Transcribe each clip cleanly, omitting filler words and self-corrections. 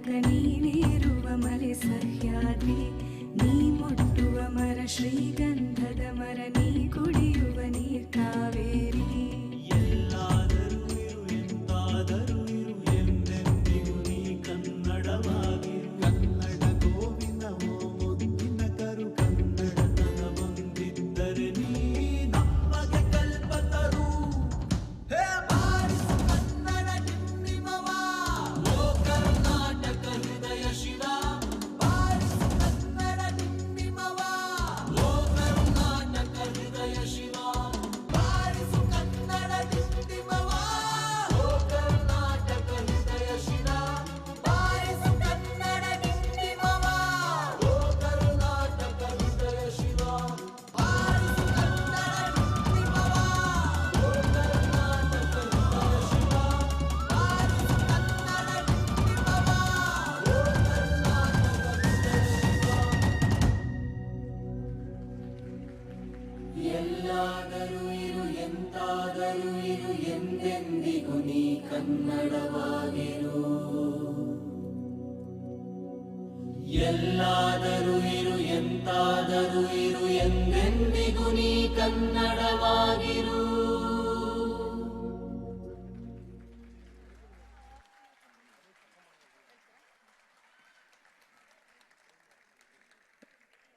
ತನಕ ನೀನಿರುವ ಮಲೆ ಸಹ್ಯಾದ್ರಿ, ನೀ ಮುಟ್ಟುವ ಮರ ಶ್ರೀಗಂಧದ ಮರ, ನೀ ಕುಡಿಯುವ ನೀರ್ ಕಾವೇರಿ. ಎಲ್ಲಾದರೂ ಇರು ಎಂತಾದರೂ ಇರು ಎಂದೆಂದಿಗೂ ನೀ ಕನ್ನಡವಾಗಿರು. ಕನ್ನಡ ಗೋವಿಂದವೋ ಮುದ್ದಿನ ಕರು, ಕನ್ನಡತನ ಬಂದಿದ್ದರೆ ನೀ ನಮಗೆ ಕಲ್ಪತರು. ಹೇ ಬಾರಿಸು ಕನ್ನಡ ಡಿಂಡಿಮವ, ಓ ಕರ್ನಾಟಕ ಹೃದಯ ಶಿವ. ಬಾರಿಸು ಕನ್ನಡ ಡಿಂಡಿಮವ, ಓ ಕರ್ನಾಟಕ ಹೃದಯ ಶಿವ. ಬಾರಿಸು ಕನ್ನಡ ಡಿಂಡಿಮವ, ಓ ಕರ್ನಾಟಕ ಹೃದಯ ಶಿವ. ಬಾರಿಸು ಕನ್ನಡ ಡಿಂಡಿಮವ, ಓ ಕರ್ನಾಟಕ ಹೃದಯ ಶಿವ. ಬಾರಿಸು ಕನ್ನಡ ಡಿಂಡಿಮವ, ಓ ಕರ್ನಾಟಕ ಹೃದಯ ಶಿವ. ಬಾರಿಸು ಕನ್ನಡ ಡಿಂಡಿಮವ, ಓ ಎಲ್ಲಾದರೂ ಇರು ಎಂತಾದರೂ ಇರು ಎಂದೆಂದಿಗೂ ನೀ ಕನ್ನಡವಾಗಿರು. ಎಲ್ಲಾದರೂ ಇರು ಎಂತಾದರೂ ಇರು ಎಂದೆಂದಿಗೂ ನೀ ಕನ್ನಡವಾಗಿರು.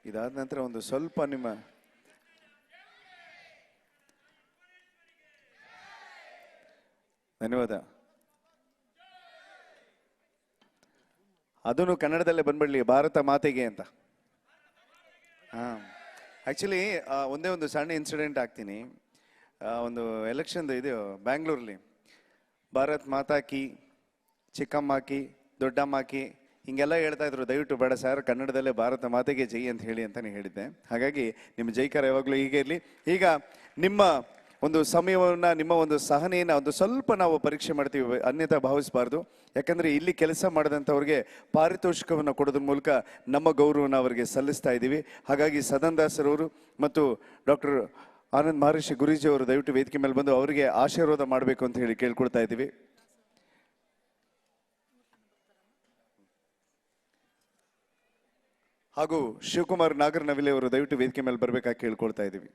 ಇದಾದ ನಂತರ ಒಂದು ಸ್ವಲ್ಪ ನಿಮ್ಮ ಧನ್ಯವಾದ. ಅದನ್ನು ಕನ್ನಡದಲ್ಲೇ ಬಂದ್ಬಿಡ್ಲಿ, ಭಾರತ ಮಾತೆಗೆ ಅಂತ. ಆ್ಯಕ್ಚುಲಿ ಒಂದೇ ಒಂದು ಸಣ್ಣ ಇನ್ಸಿಡೆಂಟ್ ಆಗ್ತೀನಿ. ಒಂದು ಎಲೆಕ್ಷನ್ದು ಇದು ಬ್ಯಾಂಗ್ಳೂರಲ್ಲಿ ಭಾರತ್ ಮಾತಾ ಕಿ, ಚಿಕ್ಕಮ್ಮ ಕಿ, ದೊಡ್ಡಮ್ಮ ಕಿ ಹಿಂಗೆಲ್ಲ ಹೇಳ್ತಾ ಇದ್ರು. ದಯವಿಟ್ಟು ಬೇಡ ಸರ್, ಕನ್ನಡದಲ್ಲೇ ಭಾರತ ಮಾತೆಗೆ ಜೈ ಅಂತ ಹೇಳಿ ಅಂತಲೇ ಹೇಳಿದ್ದೆ. ಹಾಗಾಗಿ ನಿಮ್ಮ ಜೈಕಾರ ಯಾವಾಗಲೂ ಹೀಗೆ ಇರಲಿ. ಈಗ ನಿಮ್ಮ ಒಂದು ಸಮಯವನ್ನು, ನಿಮ್ಮ ಒಂದು ಸಹನೆಯನ್ನು ಒಂದು ಸ್ವಲ್ಪ ನಾವು ಪರೀಕ್ಷೆ ಮಾಡ್ತೀವಿ, ಅನ್ಯತಾ ಭಾವಿಸಬಾರ್ದು. ಯಾಕಂದರೆ ಇಲ್ಲಿ ಕೆಲಸ ಮಾಡಿದಂಥವ್ರಿಗೆ ಪಾರಿತೋಷಿಕವನ್ನು ಕೊಡೋದ್ರ ಮೂಲಕ ನಮ್ಮ ಗೌರವವನ್ನು ಅವರಿಗೆ ಸಲ್ಲಿಸ್ತಾ ಇದ್ದೀವಿ. ಹಾಗಾಗಿ ಸದನ್ ದಾಸರವರು ಮತ್ತು ಡಾಕ್ಟರ್ ಆನಂದ್ ಮಹರ್ಷಿ ಗುರೂಜಿ ಅವರು ದಯವಿಟ್ಟು ವೇದಿಕೆ ಮೇಲೆ ಬಂದು ಅವರಿಗೆ ಆಶೀರ್ವಾದ ಮಾಡಬೇಕು ಅಂತ ಹೇಳಿ ಕೇಳ್ಕೊಳ್ತಾ ಇದ್ದೀವಿ. ಹಾಗೂ ಶಿವಕುಮಾರ್ ನಾಗರನವಿಲೆ ಅವರು ದಯವಿಟ್ಟು ವೇದಿಕೆ ಮೇಲೆ ಬರಬೇಕಾಗಿ ಕೇಳ್ಕೊಳ್ತಾ ಇದ್ದೀವಿ.